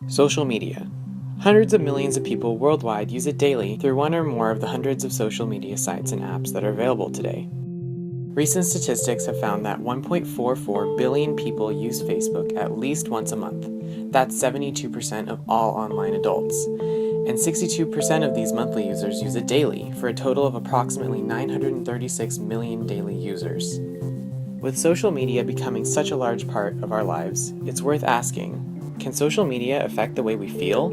Social media. Hundreds of millions of people worldwide use it daily through one or more of the hundreds of social media sites and apps that are available today. Recent statistics have found that 1.44 billion people use Facebook at least once a month. That's 72% of all online adults. And 62% of these monthly users use it daily, for a total of approximately 936 million daily users. With social media becoming such a large part of our lives, it's worth asking, can social media affect the way we feel?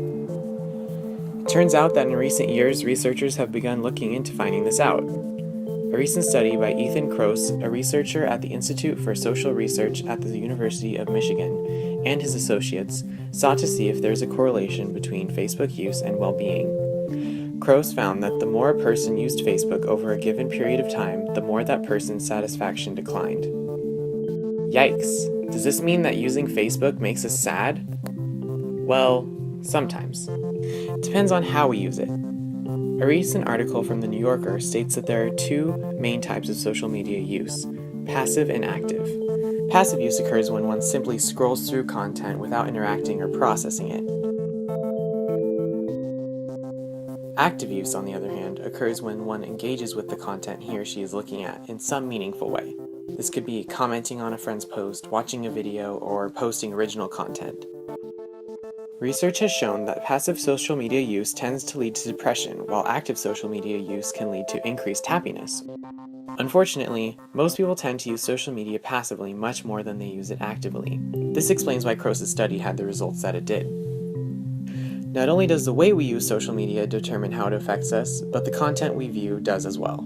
It turns out that in recent years, researchers have begun looking into finding this out. A recent study by KROSS, a researcher at the Institute for Social Research at the University of Michigan, and his associates, sought to see if there's a correlation between Facebook use and well-being. KROSS found that the more a person used Facebook over a given period of time, the more that person's satisfaction declined. Yikes! Does this mean that using Facebook makes us sad? Well, sometimes. It depends on how we use it. A recent article from The New Yorker states that there are two main types of social media use: passive and active. Passive use occurs when one simply scrolls through content without interacting or processing it. Active use, on the other hand, occurs when one engages with the content he or she is looking at in some meaningful way. This could be commenting on a friend's post, watching a video, or posting original content. Research has shown that passive social media use tends to lead to depression, while active social media use can lead to increased happiness. Unfortunately, most people tend to use social media passively much more than they use it actively. This explains why KROSS' study had the results that it did. Not only does the way we use social media determine how it affects us, but the content we view does as well.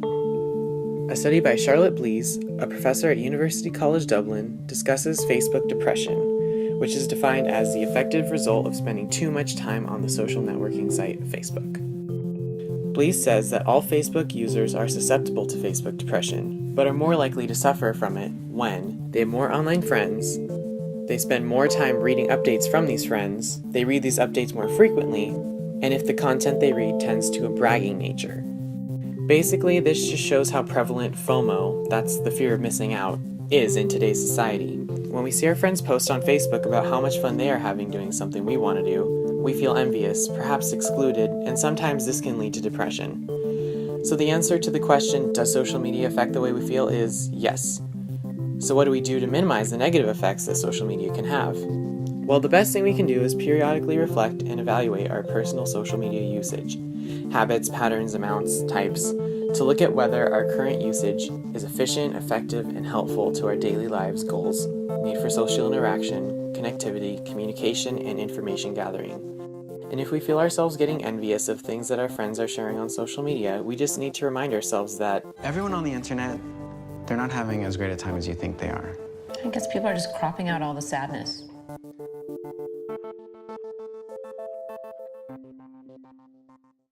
A study by BLEASE, a professor at University College Dublin, discusses Facebook depression, which is defined as the effective result of spending too much time on the social networking site Facebook. BLEASE says that all Facebook users are susceptible to Facebook depression, but are more likely to suffer from it when they have more online friends, they spend more time reading updates from these friends, they read these updates more frequently, and if the content they read tends to a bragging nature. Basically, this just shows how prevalent FOMO, that's the fear of missing out, is in today's society. When we see our friends post on Facebook about how much fun they are having doing something we want to do, we feel envious, perhaps excluded, and sometimes this can lead to depression. So the answer to the question, does social media affect the way we feel, is yes. So what do we do to minimize the negative effects that social media can have? Well, the best thing we can do is periodically reflect and evaluate our personal social media usage, habits, patterns, amounts, types, to look at whether our current usage is efficient, effective, and helpful to our daily lives goals, need for social interaction, connectivity, communication, and information gathering. And if we feel ourselves getting envious of things that our friends are sharing on social media, we just need to remind ourselves that everyone on the internet, they're not having as great a time as you think they are. I guess people are just cropping out all the sadness.